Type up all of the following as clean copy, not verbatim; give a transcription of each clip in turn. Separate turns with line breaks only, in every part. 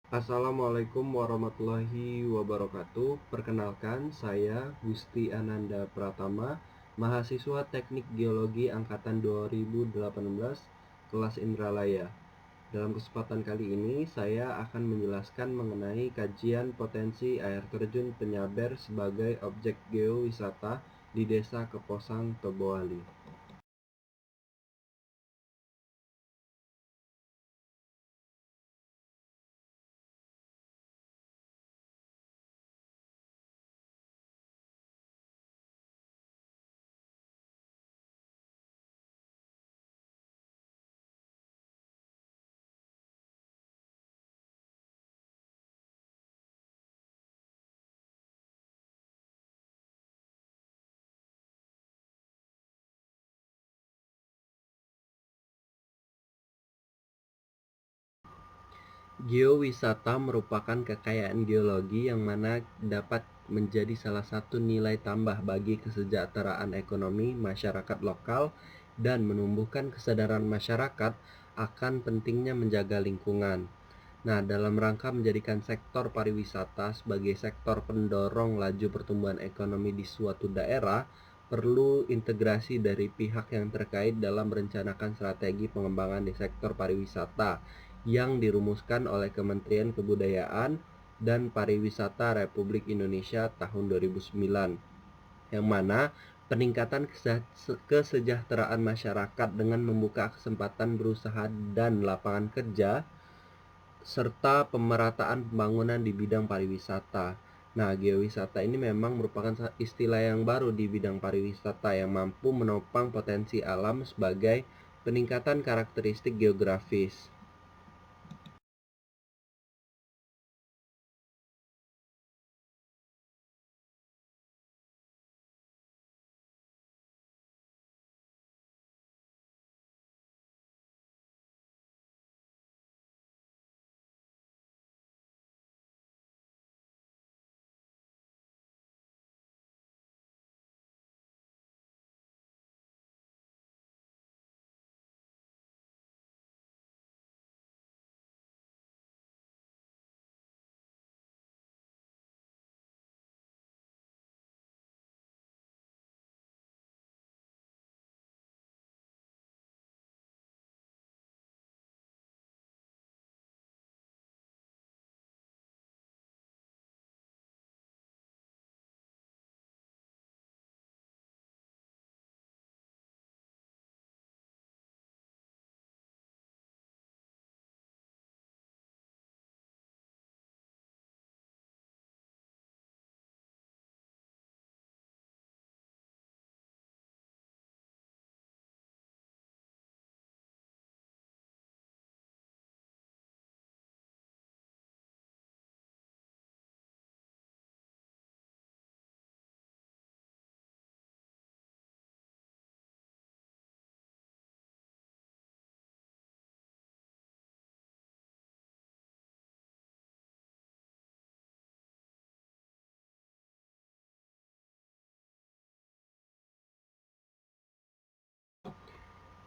Assalamualaikum warahmatullahi wabarakatuh. Perkenalkan, saya Gusti Ananda Pratama, mahasiswa Teknik Geologi angkatan 2018, kelas Indralaya. Dalam kesempatan kali ini, saya akan menjelaskan mengenai kajian potensi air terjun Penyaber sebagai objek geowisata di Desa Keposang, Toboali. Geowisata merupakan kekayaan geologi yang mana dapat menjadi salah satu nilai tambah bagi kesejahteraan ekonomi masyarakat lokal dan menumbuhkan kesadaran masyarakat akan pentingnya menjaga lingkungan. Nah, dalam rangka menjadikan sektor pariwisata sebagai sektor pendorong laju pertumbuhan ekonomi di suatu daerah, perlu integrasi dari pihak yang terkait dalam merencanakan strategi pengembangan di sektor pariwisata yang dirumuskan oleh Kementerian Kebudayaan dan Pariwisata Republik Indonesia tahun 2009, yang mana peningkatan kesejahteraan masyarakat dengan membuka kesempatan berusaha dan lapangan kerja serta pemerataan pembangunan di bidang pariwisata. Nah, geowisata ini memang merupakan istilah yang baru di bidang pariwisata yang mampu menopang potensi alam sebagai peningkatan karakteristik geografis.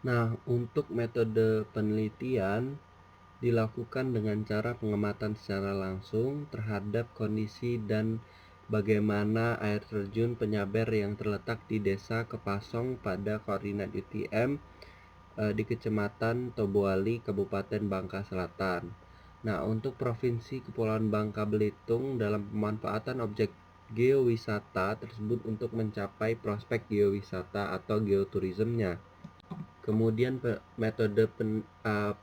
Nah, untuk metode penelitian dilakukan dengan cara pengamatan secara langsung terhadap kondisi dan bagaimana air terjun Penyaber yang terletak di Desa Kepasong pada koordinat UTM di Kecamatan Toboali, Kabupaten Bangka Selatan. Nah, untuk Provinsi Kepulauan Bangka Belitung dalam pemanfaatan objek geowisata tersebut untuk mencapai prospek geowisata atau geoturismnya. Kemudian metode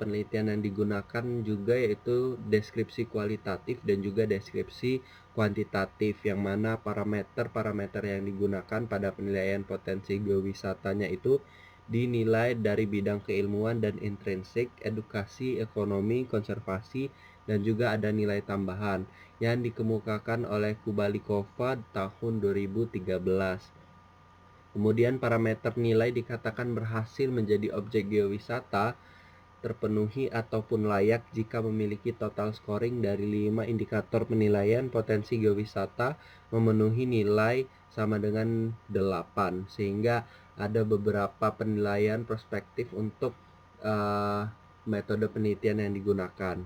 penelitian yang digunakan juga yaitu deskripsi kualitatif dan juga deskripsi kuantitatif, yang mana parameter-parameter yang digunakan pada penilaian potensi geowisatanya itu dinilai dari bidang keilmuan dan intrinsik, edukasi, ekonomi, konservasi, dan juga ada nilai tambahan yang dikemukakan oleh Kubalikova tahun 2013. Kemudian parameter nilai dikatakan berhasil menjadi objek geowisata terpenuhi ataupun layak jika memiliki total scoring dari 5 indikator penilaian potensi geowisata memenuhi nilai sama dengan 8, sehingga ada beberapa penilaian prospektif untuk metode penelitian yang digunakan.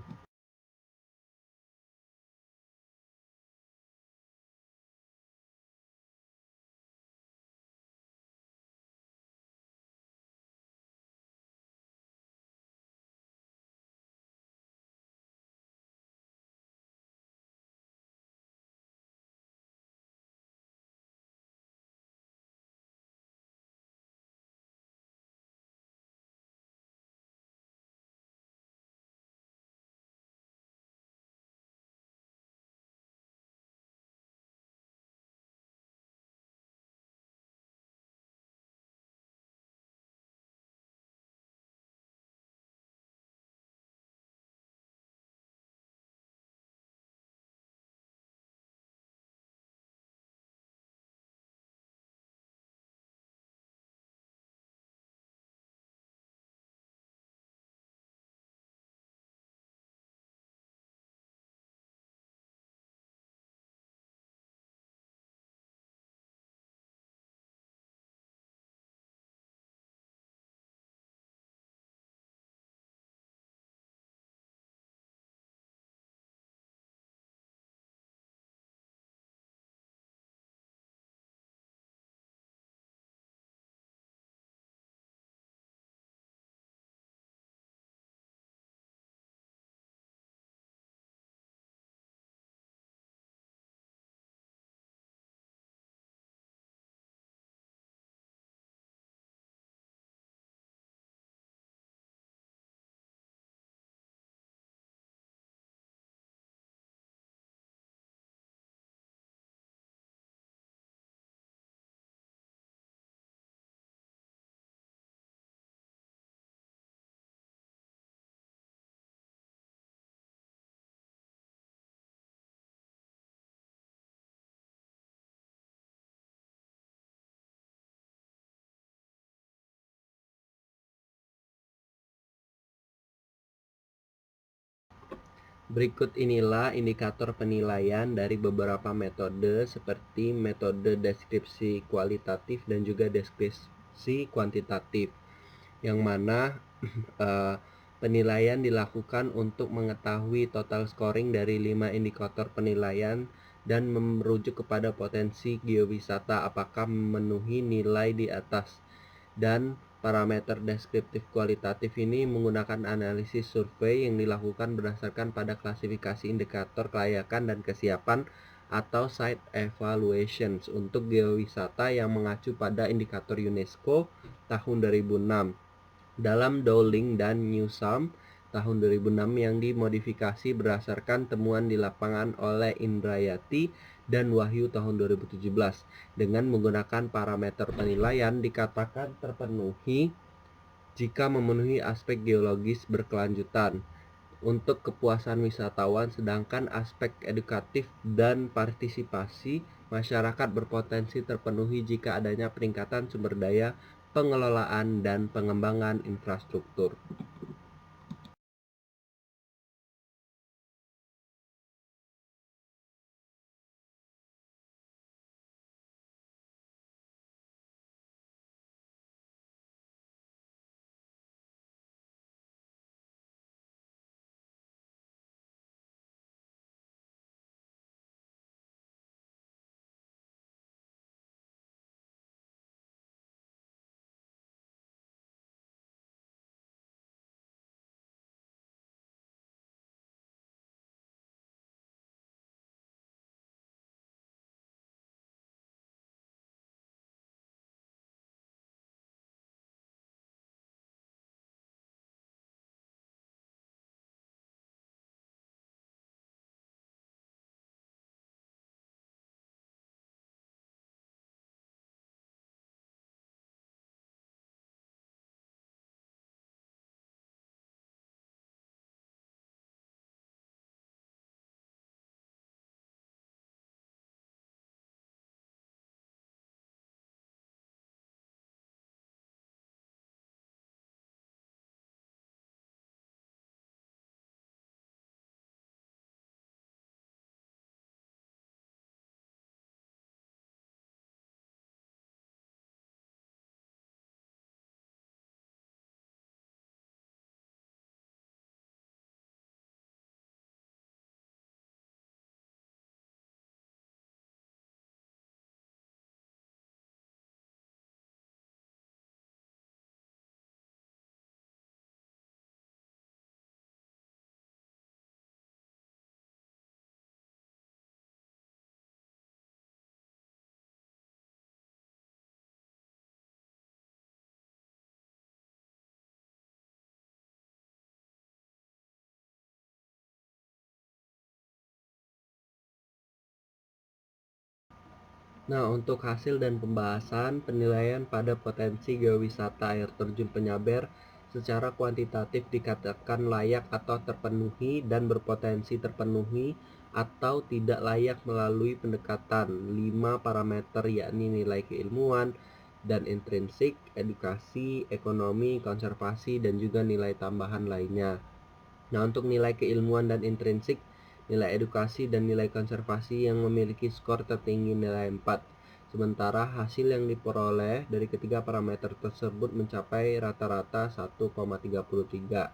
Berikut inilah indikator penilaian dari beberapa metode seperti metode deskripsi kualitatif dan juga deskripsi kuantitatif, yang mana eh, penilaian dilakukan untuk mengetahui total scoring dari 5 indikator penilaian dan merujuk kepada potensi geowisata apakah memenuhi nilai di atas. Dan parameter deskriptif kualitatif ini menggunakan analisis survei yang dilakukan berdasarkan pada klasifikasi indikator kelayakan dan kesiapan atau site evaluations untuk geowisata yang mengacu pada indikator UNESCO tahun 2006 dalam Dowling dan Newsome tahun 2006 yang dimodifikasi berdasarkan temuan di lapangan oleh Indrayati dan Wahyu tahun 2017. Dengan menggunakan parameter penilaian dikatakan terpenuhi jika memenuhi aspek geologis berkelanjutan untuk kepuasan wisatawan, sedangkan aspek edukatif dan partisipasi masyarakat berpotensi terpenuhi jika adanya peningkatan sumber daya, pengelolaan, dan pengembangan infrastruktur. Nah, untuk hasil dan pembahasan penilaian pada potensi geowisata air terjun Penyaber secara kuantitatif dikatakan layak atau terpenuhi dan berpotensi terpenuhi atau tidak layak melalui pendekatan 5 parameter yakni nilai keilmuan dan intrinsik, edukasi, ekonomi, konservasi, dan juga nilai tambahan lainnya. Nah, untuk nilai keilmuan dan intrinsik, nilai edukasi dan nilai konservasi yang memiliki skor tertinggi nilai 4. Sementara hasil yang diperoleh dari ketiga parameter tersebut mencapai rata-rata 1,33.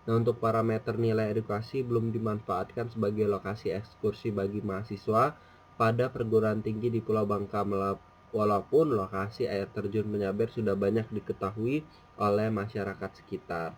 Nah, untuk parameter nilai edukasi belum dimanfaatkan sebagai lokasi ekskursi bagi mahasiswa pada perguruan tinggi di Pulau Bangka, walaupun lokasi air terjun Penyaber sudah banyak diketahui oleh masyarakat sekitar.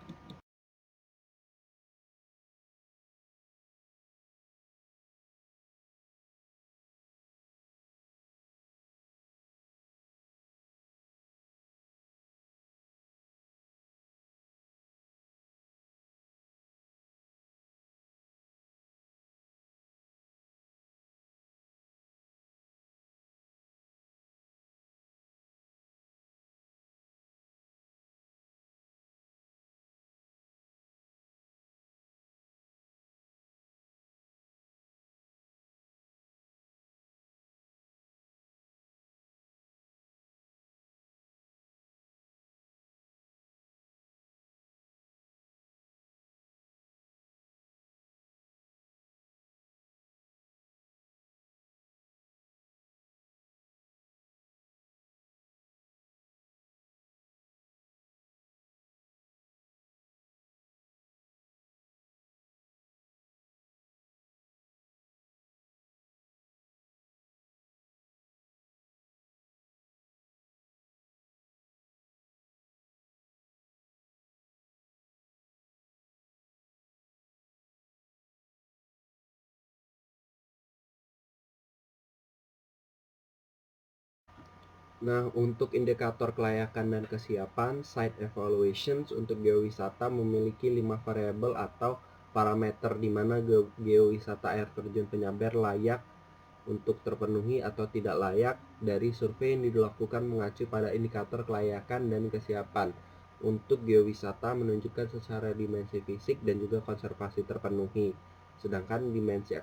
Nah, untuk indikator kelayakan dan kesiapan, site evaluations untuk geowisata memiliki 5 variabel atau parameter di mana geowisata air terjun Penyaber layak untuk terpenuhi atau tidak layak. Dari survei yang dilakukan mengacu pada indikator kelayakan dan kesiapan. Untuk geowisata menunjukkan secara dimensi fisik dan juga konservasi terpenuhi. Sedangkan dimensi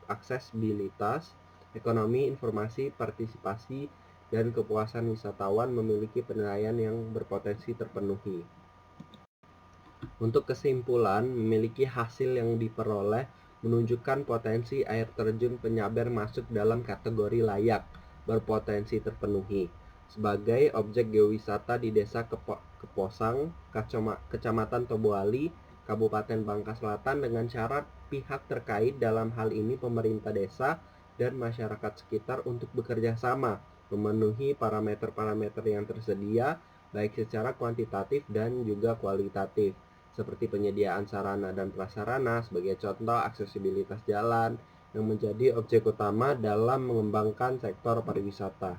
aksesibilitas, ekonomi, informasi, partisipasi, dan kepuasan wisatawan memiliki penilaian yang berpotensi terpenuhi. Untuk kesimpulan, memiliki hasil yang diperoleh menunjukkan potensi air terjun Penyaber masuk dalam kategori layak, berpotensi terpenuhi, sebagai objek geowisata di Desa Keposang, Kecamatan Toboali, Kabupaten Bangka Selatan dengan syarat pihak terkait dalam hal ini pemerintah desa dan masyarakat sekitar untuk bekerja sama, memenuhi parameter-parameter yang tersedia, baik secara kuantitatif dan juga kualitatif, seperti penyediaan sarana dan prasarana, sebagai contoh aksesibilitas jalan, yang menjadi objek utama dalam mengembangkan sektor pariwisata.